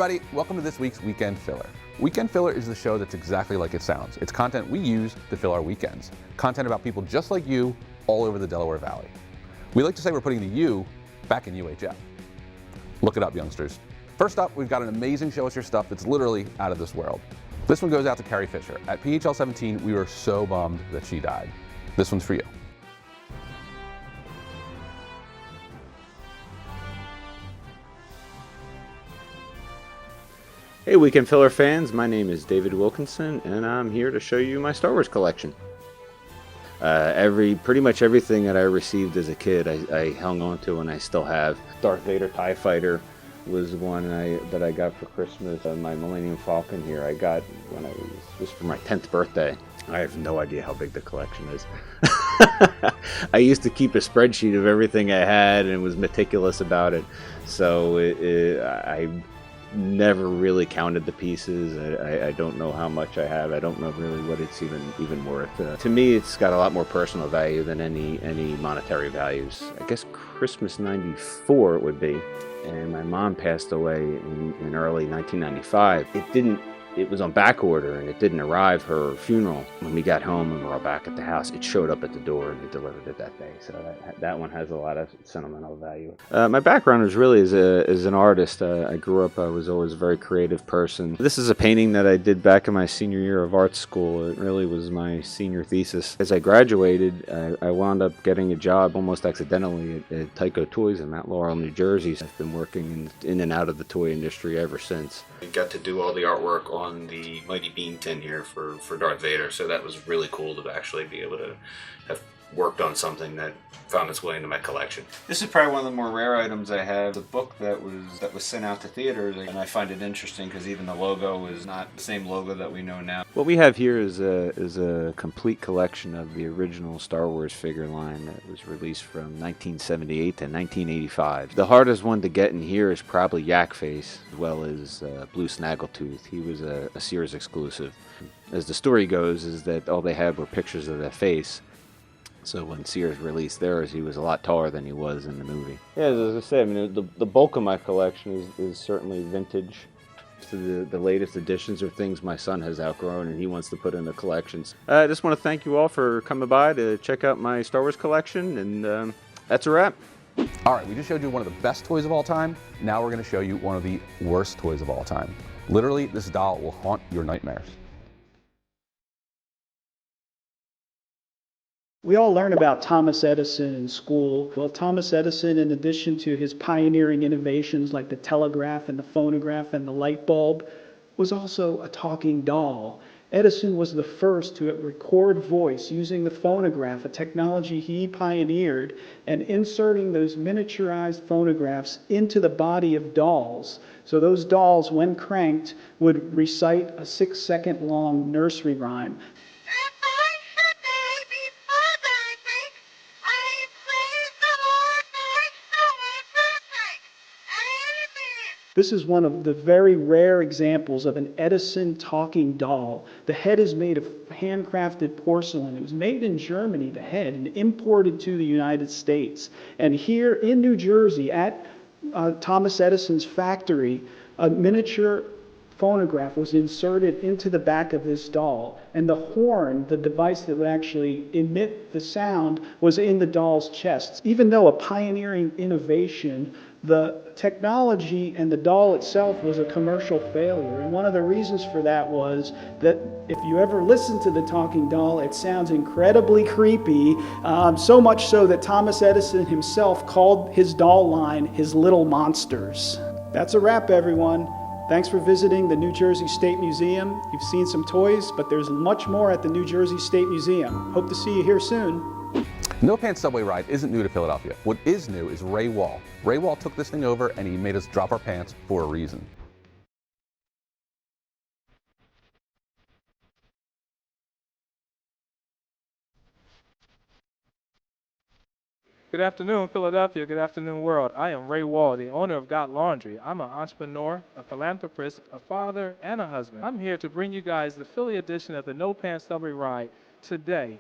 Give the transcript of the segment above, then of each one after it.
everybody, welcome to this week's Weekend Filler. Weekend Filler is the show that's exactly like it sounds. It's content we use to fill our weekends. Content about people just like you all over the Delaware Valley. We like to say we're putting the U back in UHF. Look it up, youngsters. First up, we've got an amazing show us your stuff that's literally out of this world. This one goes out to Carrie Fisher. At PHL 17, we were so bummed that she died. This one's for you. Hey Weekend Filler fans, my name is David Wilkinson and I'm here to show you my Star Wars collection. Pretty much everything that I received as a kid I hung on to and I still have. Darth Vader TIE Fighter was one that I got for Christmas. My Millennium Falcon here I got when it was for my 10th birthday. I have no idea how big the collection is. I used to keep a spreadsheet of everything I had and was meticulous about it. So I never really counted the pieces. I don't know how much I have. I don't know really what it's even worth. To me, it's got a lot more personal value than any monetary values. I guess Christmas '94 it would be, and my mom passed away in early 1995. It was on back order and it didn't arrive her funeral. When we got home and we were all back at the house, it showed up at the door and they delivered it that day. So that one has a lot of sentimental value. My background is really as an artist. I grew up, I was always a very creative person. This is a painting that I did back in my senior year of art school. It really was my senior thesis. As I graduated, I wound up getting a job almost accidentally at Tyco Toys in Mount Laurel, New Jersey. I've been working in and out of the toy industry ever since. I got to do all the artwork on the Mighty Bean tin here for Darth Vader, so that was really cool to actually be able to have worked on something that found its way into my collection. This is probably one of the more rare items I have. The book that was sent out to theaters, and I find it interesting because even the logo is not the same logo that we know now. What we have here is a complete collection of the original Star Wars figure line that was released from 1978 to 1985. The hardest one to get in here is probably Yak Face, as well as Blue Snaggletooth. He was a Sears exclusive. As the story goes, is that all they had were pictures of that face. So when Sears released theirs, he was a lot taller than he was in the movie. Yeah, as I say, I mean, the bulk of my collection is certainly vintage. The latest editions are things my son has outgrown and he wants to put in the collections. I just want to thank you all for coming by to check out my Star Wars collection, and that's a wrap. All right, we just showed you one of the best toys of all time. Now we're going to show you one of the worst toys of all time. Literally, this doll will haunt your nightmares. We all learn about Thomas Edison in school. Well, Thomas Edison, in addition to his pioneering innovations like the telegraph and the phonograph and the light bulb, was also a talking doll. Edison was the first to record voice using the phonograph, a technology he pioneered, and inserting those miniaturized phonographs into the body of dolls. So those dolls, when cranked, would recite a 6-second long nursery rhyme. This is one of the very rare examples of an Edison talking doll. The head is made of handcrafted porcelain. It was made in Germany, the head, and imported to the United States. And here in New Jersey, at Thomas Edison's factory, a miniature phonograph was inserted into the back of this doll. And the horn, the device that would actually emit the sound, was in the doll's chest. Even though a pioneering innovation, the technology and the doll itself was a commercial failure. And one of the reasons for that was that if you ever listen to the talking doll, it sounds incredibly creepy, so much so that Thomas Edison himself called his doll line his little monsters. That's a wrap, everyone. Thanks for visiting the New Jersey State Museum. You've seen some toys, but there's much more at the New Jersey State Museum. Hope to see you here soon. No Pants Subway Ride isn't new to Philadelphia. What is new is Ray Wall. Ray Wall took this thing over and he made us drop our pants for a reason. Good afternoon, Philadelphia. Good afternoon, world. I am Ray Wall, the owner of Got Laundry. I'm an entrepreneur, a philanthropist, a father, and a husband. I'm here to bring you guys the Philly edition of the No Pants Subway Ride today.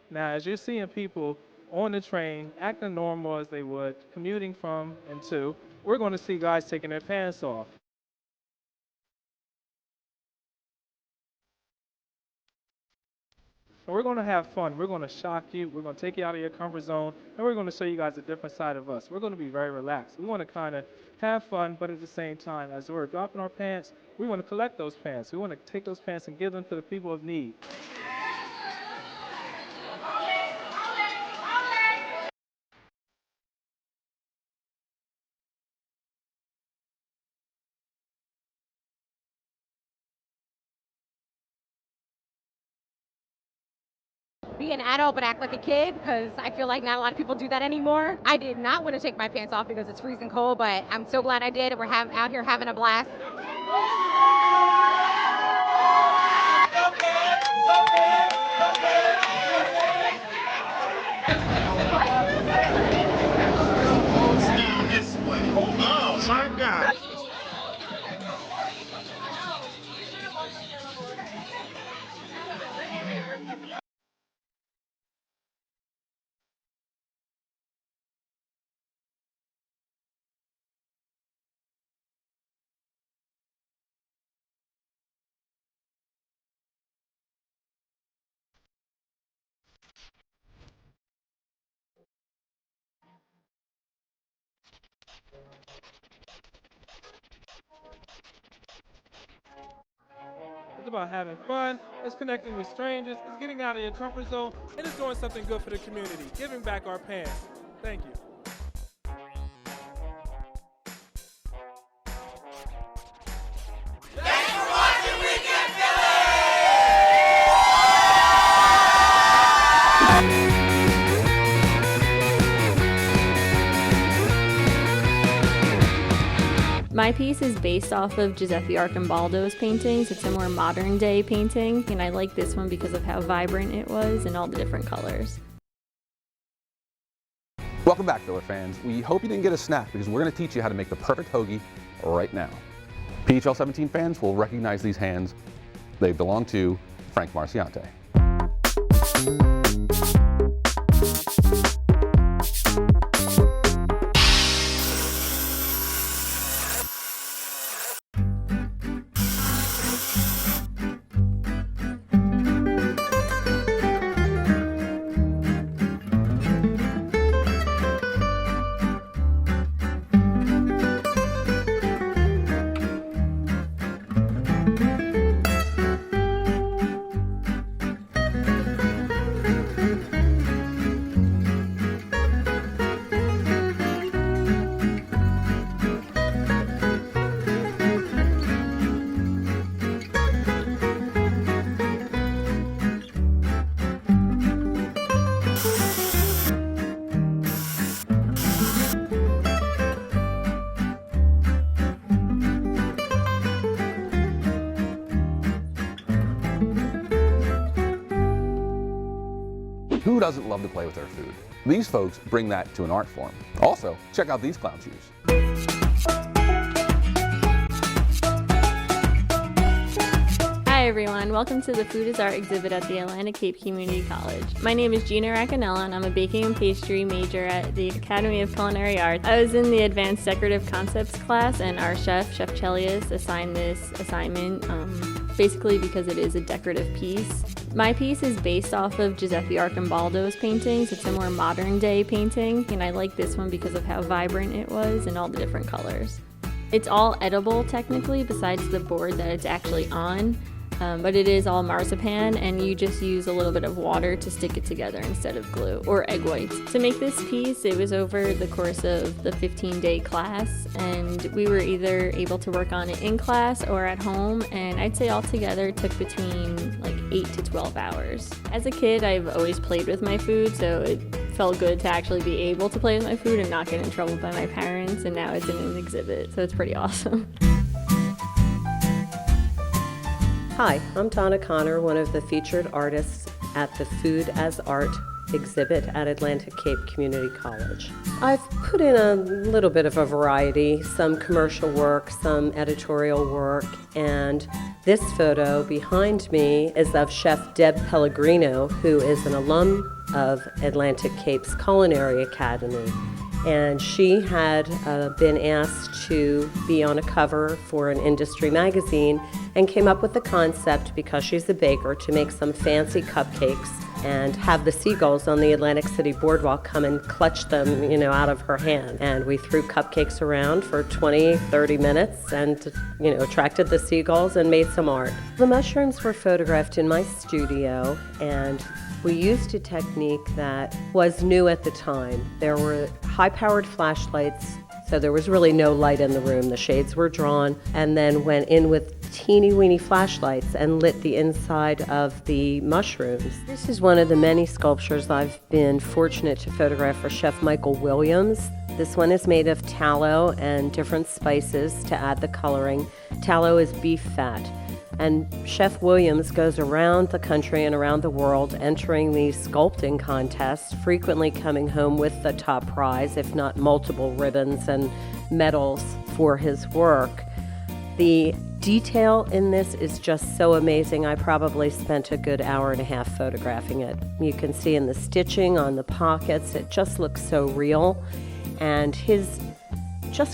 Now, as you're seeing people on the train, acting normal as they would, commuting from and to. We're going to see guys taking their pants off. And we're going to have fun. We're going to shock you. We're going to take you out of your comfort zone. And we're going to show you guys a different side of us. We're going to be very relaxed. We want to kind of have fun, but at the same time, as we're dropping our pants, we want to collect those pants. We want to take those pants and give them to the people of need. Be an adult but act like a kid, because I feel like not a lot of people do that anymore. I did not want to take my pants off because it's freezing cold, but I'm so glad I did. We're out here having a blast. Oh my God. It's about having fun, it's connecting with strangers, it's getting out of your comfort zone, and it's doing something good for the community, giving back our pants. Thank you. My piece is based off of Giuseppe Arcimboldo's paintings. It's a more modern day painting, and I like this one because of how vibrant it was and all the different colors. Welcome back, Filler fans. We hope you didn't get a snack because we're going to teach you how to make the perfect hoagie right now. PHL 17 fans will recognize these hands. They belong to Frank Marciante. Who doesn't love to play with their food? These folks bring that to an art form. Also, check out these clown shoes. Hi everyone, welcome to the Food is Art exhibit at the Atlantic Cape Community College. My name is Gina Racanella and I'm a baking and pastry major at the Academy of Culinary Arts. I was in the Advanced Decorative Concepts class and our chef, Chef Chelius, assigned this assignment basically because it is a decorative piece. My piece is based off of Giuseppe Arcimboldo's paintings. It's a more modern day painting, and I like this one because of how vibrant it was and all the different colors. It's all edible technically, besides the board that it's actually on. But it is all marzipan, and you just use a little bit of water to stick it together instead of glue or egg whites. To make this piece, it was over the course of the 15-day class, and we were either able to work on it in class or at home, and I'd say altogether it took between like 8 to 12 hours. As a kid, I've always played with my food, so it felt good to actually be able to play with my food and not get in trouble by my parents, and now it's in an exhibit, so it's pretty awesome. Hi, I'm Donna Connor, one of the featured artists at the Food as Art exhibit at Atlantic Cape Community College. I've put in a little bit of a variety, some commercial work, some editorial work, and this photo behind me is of Chef Deb Pellegrino, who is an alum of Atlantic Cape's Culinary Academy. And she had been asked to be on a cover for an industry magazine and came up with the concept, because she's a baker, to make some fancy cupcakes and have the seagulls on the Atlantic City boardwalk come and clutch them, out of her hand. And we threw cupcakes around for 20, 30 minutes and, attracted the seagulls and made some art. The mushrooms were photographed in my studio, and we used a technique that was new at the time. There were high-powered flashlights, so there was really no light in the room. The shades were drawn, and then went in with teeny-weeny flashlights and lit the inside of the mushrooms. This is one of the many sculptures I've been fortunate to photograph for Chef Michael Williams. This one is made of tallow and different spices to add the coloring. Tallow is beef fat. And Chef Williams goes around the country and around the world entering these sculpting contests, frequently coming home with the top prize, if not multiple ribbons and medals for his work. The detail in this is just so amazing. I probably spent a good hour and a half photographing it. You can see in the stitching on the pockets, it just looks so real. And his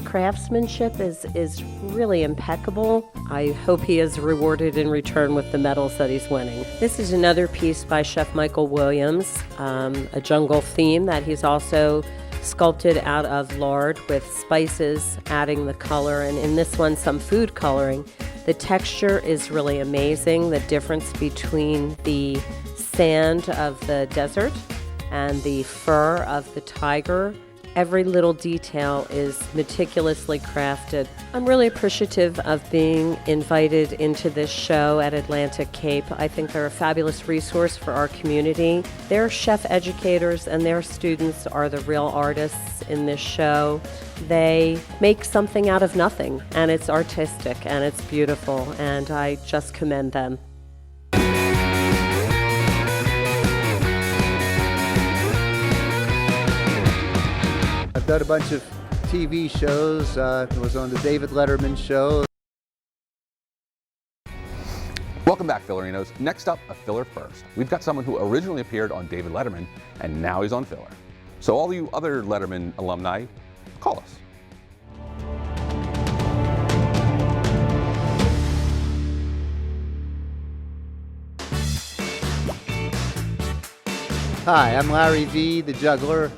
craftsmanship is really impeccable. I hope he is rewarded in return with the medals that he's winning. This is another piece by Chef Michael Williams, a jungle theme that he's also sculpted out of lard with spices, adding the color, and in this one, some food coloring. The texture is really amazing, the difference between the sand of the desert and the fur of the tiger. Every little detail is meticulously crafted. I'm really appreciative of being invited into this show at Atlantic Cape. I think they're a fabulous resource for our community. Their chef educators and their students are the real artists in this show. They make something out of nothing, and it's artistic and it's beautiful, and I just commend them. I've done a bunch of TV shows. I was on the David Letterman show. Welcome back, Fillerinos. Next up, a filler first. We've got someone who originally appeared on David Letterman, and now he's on filler. So all you other Letterman alumni, call us. Hi, I'm Larry Vee, the juggler,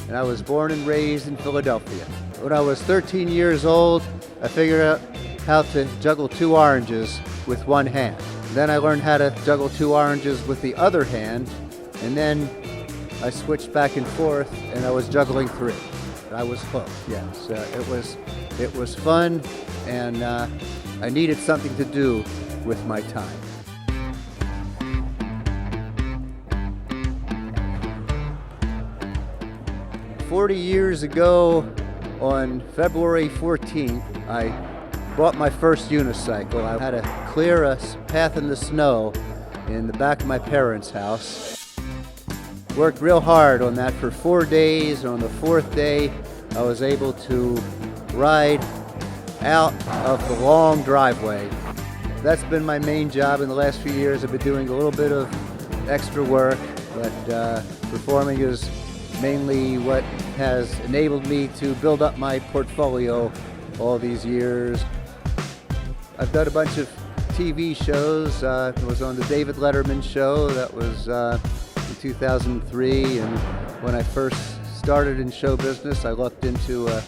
and I was born and raised in Philadelphia. When I was 13 years old, I figured out how to juggle 2 oranges with one hand. Then I learned how to juggle 2 oranges with the other hand, and then I switched back and forth, and I was juggling 3. I was hooked. Yes, it was fun, and I needed something to do with my time. "40 years ago, on February 14th, I bought my first unicycle. I had to clear a path in the snow in the back of my parents' house. Worked real hard on that for 4 days. On the 4th day, I was able to ride out of the long driveway. That's been my main job in the last few years. I've been doing a little bit of extra work, but performing is mainly what has enabled me to build up my portfolio all these years. I've done a bunch of TV shows. I was on the David Letterman show. That was in 2003, and when I first started in show business, I lucked into a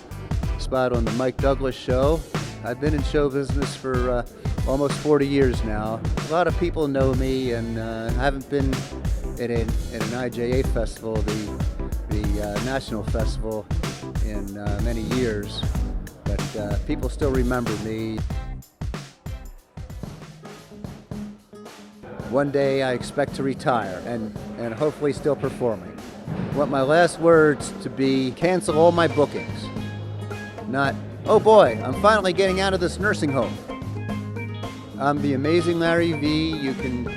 spot on the Mike Douglas show. I've been in show business for almost 40 years now. A lot of people know me, and I haven't been in an IJA festival, the national festival, in many years, but people still remember me. One day I expect to retire and hopefully still performing. I want my last words to be, cancel all my bookings. Not, oh boy, I'm finally getting out of this nursing home. I'm the amazing Larry Vee. You can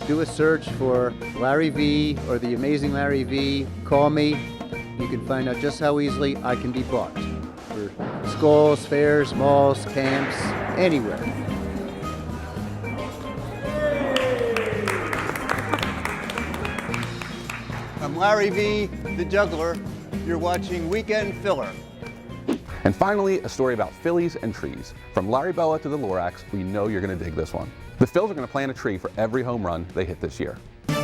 do a search for Larry Vee or the amazing Larry Vee. Call me. You can find out just how easily I can be bought. For schools, fairs, malls, camps, anywhere. I'm Larry Vee, the juggler. You're watching Weekend Filler. And finally, a story about Phillies and trees. From Larry Bella to the Lorax, we know you're going to dig this one. The Phils are going to plant a tree for every home run they hit this year. There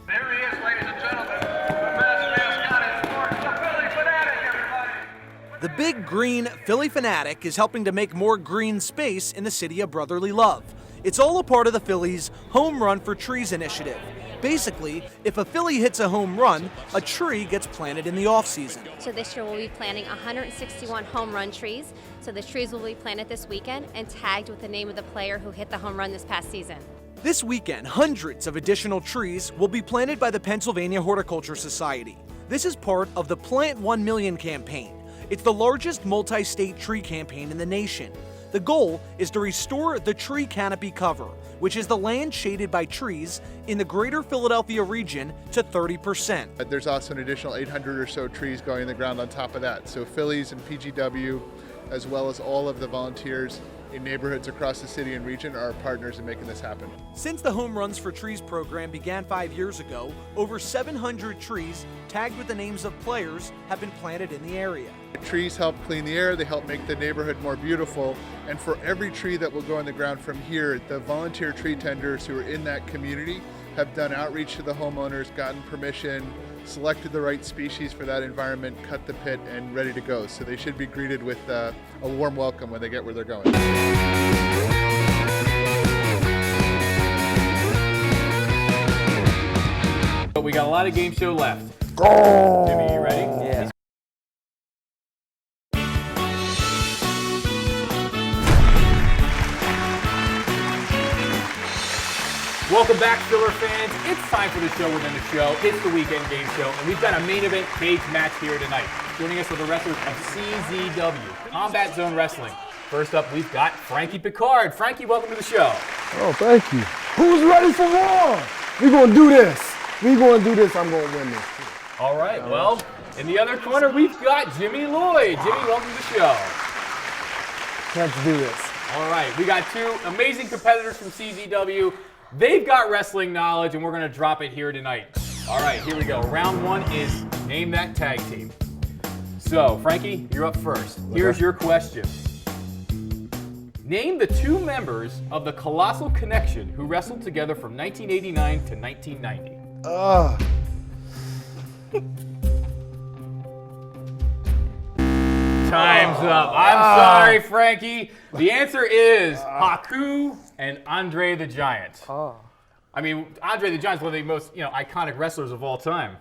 he is, ladies and gentlemen. The best mascot in sports, the Philly Fanatic, everybody. The Big Green Philly Fanatic is helping to make more green space in the city of brotherly love. It's all a part of the Phillies' Home Run for Trees initiative. Basically, if a Philly hits a home run, a tree gets planted in the offseason. So this year we'll be planting 161 home run trees. So the trees will be planted this weekend and tagged with the name of the player who hit the home run this past season. This weekend, hundreds of additional trees will be planted by the Pennsylvania Horticulture Society. This is part of the Plant 1 Million campaign. It's the largest multi-state tree campaign in the nation. The goal is to restore the tree canopy cover, which is the land shaded by trees in the greater Philadelphia region, to 30%. There's also an additional 800 or so trees going in the ground on top of that. So Phillies and PGW, as well as all of the volunteers in neighborhoods across the city and region, are partners in making this happen. Since the Home Runs for Trees program began 5 years ago, over 700 trees tagged with the names of players have been planted in the area. The trees help clean the air, they help make the neighborhood more beautiful, and for every tree that will go in the ground from here, the volunteer tree tenders who are in that community have done outreach to the homeowners, gotten permission, selected the right species for that environment, cut the pit, and ready to go. So they should be greeted with a warm welcome when they get where they're going. But we got a lot of game show left. Jimmy, you ready? Yeah. Welcome back, Filler fans. It's time for the show within the show. It's the weekend game show, and we've got a main event cage match here tonight. Joining us are the wrestlers of CZW, Combat Zone Wrestling. First up, we've got Frankie Picard. Frankie, welcome to the show. Oh, thank you. Who's ready for war? We gonna do this. We gonna do this. I'm gonna win this. All right, well, in the other corner, we've got Jimmy Lloyd. Jimmy, welcome to the show. Let's do this. All right, we got two amazing competitors from CZW. They've got wrestling knowledge, and we're going to drop it here tonight. All right, here we go. Round one is name that tag team. So, Frankie, you're up first. Here's your question. Name the two members of the Colossal Connection who wrestled together from 1989 to 1990. Time's up. I'm sorry, Frankie. The answer is Haku and Andre the Giant. I mean, Andre the Giant's one of the most, iconic wrestlers of all time.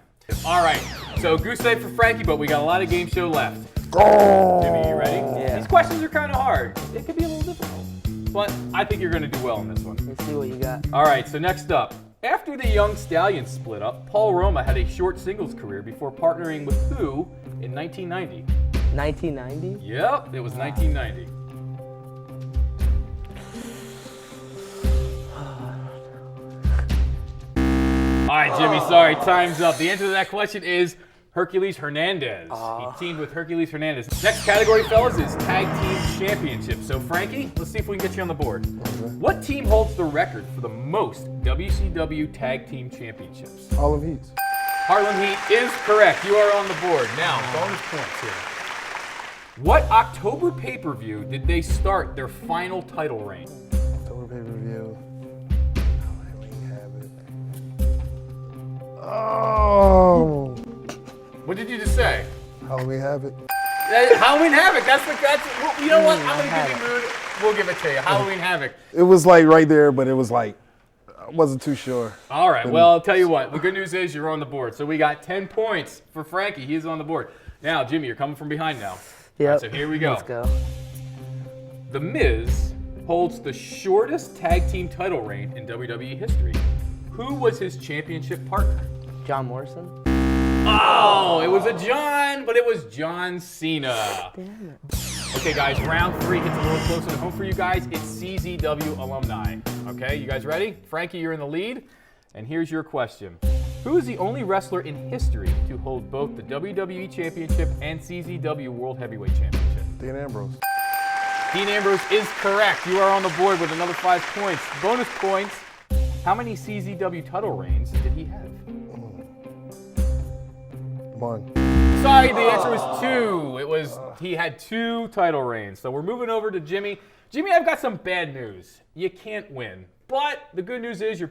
All right, so goose egg for Frankie, but we got a lot of game show left. Jimmy, you ready? Yeah. These questions are kind of hard. It could be a little difficult, but I think you're going to do well in this one. Let's see what you got. All right, so next up. After the Young Stallions split up, Paul Roma had a short singles career before partnering with who in 1990? 1990? Yep, it was 1990. All right, Jimmy, sorry, time's up. The answer to that question is Hercules Hernandez. He teamed with Hercules Hernandez. Next category, fellas, is Tag Team Championship. So, Frankie, let's see if we can get you on the board. What team holds the record for the most WCW Tag Team Championships? Harlem Heat. Harlem Heat is correct. You are on the board. Now, bonus points here. What October pay-per-view did they start their final title reign? October pay-per-view. Oh! What did you just say? Halloween Havoc. Halloween Havoc. You know what? I'm gonna give you mood. We'll give it to you. Halloween Havoc. It was like right there, but it was like I wasn't too sure. All right. Well, I'll tell you what. The good news is you're on the board. So we got 10 points for Frankie. He's on the board. Now, Jimmy, you're coming from behind now. Yeah. Right, so here we go. Let's go. The Miz holds the shortest tag team title reign in WWE history. Who was his championship partner? John Morrison. Oh, it was a John, but it was John Cena. Damn it. Okay, guys, round 3 hits a little closer to home for you guys. It's CZW alumni. Okay, you guys ready? Frankie, you're in the lead. And here's your question. Who is the only wrestler in history to hold both the WWE Championship and CZW World Heavyweight Championship? Dean Ambrose. Dean Ambrose is correct. You are on the board with another 5 points. Bonus points. How many CZW title reigns did he have? 1. Sorry, the answer was 2. He had 2 title reigns. So we're moving over to Jimmy. Jimmy, I've got some bad news. You can't win. But the good news is you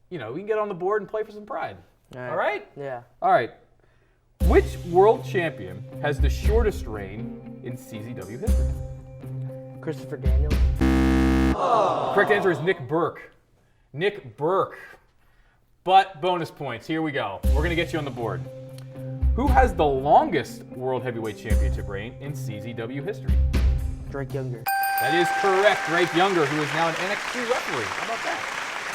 can get on the board and play for some pride. All right? Yeah. All right. Which world champion has the shortest reign in CZW history? Christopher Daniels. Correct answer is Nick Burke. Nick Burke. But bonus points. Here we go. We're going to get you on the board. Who has the longest World Heavyweight Championship reign in CZW history? Drake Younger. That is correct. Drake Younger, who is now an NXT referee. How about that?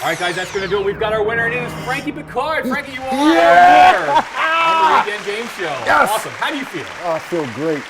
All right, guys, that's going to do it. We've got our winner, and it is Frankie Picard. Frankie, you are our winner on the Weekend Game Show. Yes. Awesome. How do you feel? I feel great.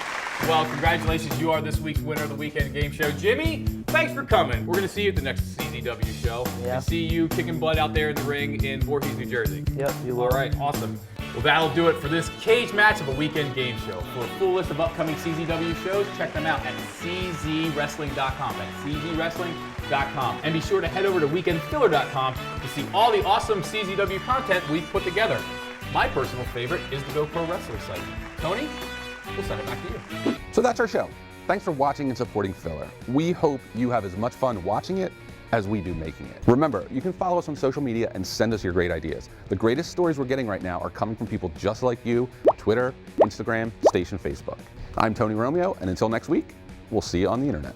Well, congratulations. You are this week's winner of the Weekend Game Show. Jimmy, thanks for coming. We're going to see you at the next CZW show. Yeah. And see you kicking butt out there in the ring in Voorhees, New Jersey. Yep, you will. All right, awesome. Well, that'll do it for this cage match of a Weekend Game Show. For a full list of upcoming CZW shows, check them out at czwrestling.com. That's czwrestling.com. And be sure to head over to weekendfiller.com to see all the awesome CZW content we've put together. My personal favorite is the Go Pro Wrestler site. Tony, we'll send it back to you. So that's our show. Thanks for watching and supporting Filler. We hope you have as much fun watching it as we do making it. Remember, you can follow us on social media and send us your great ideas. The greatest stories we're getting right now are coming from people just like you, Twitter, Instagram, Station, Facebook. I'm Tony Romeo, and until next week, we'll see you on the internet.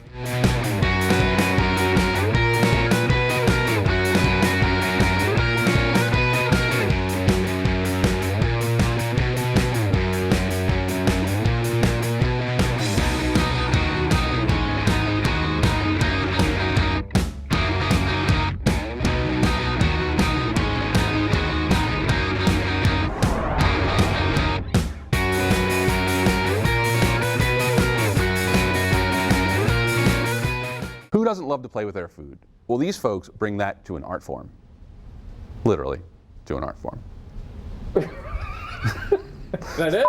Who doesn't love to play with their food? Well, these folks bring that to an art form. Literally, to an art form. Is that it?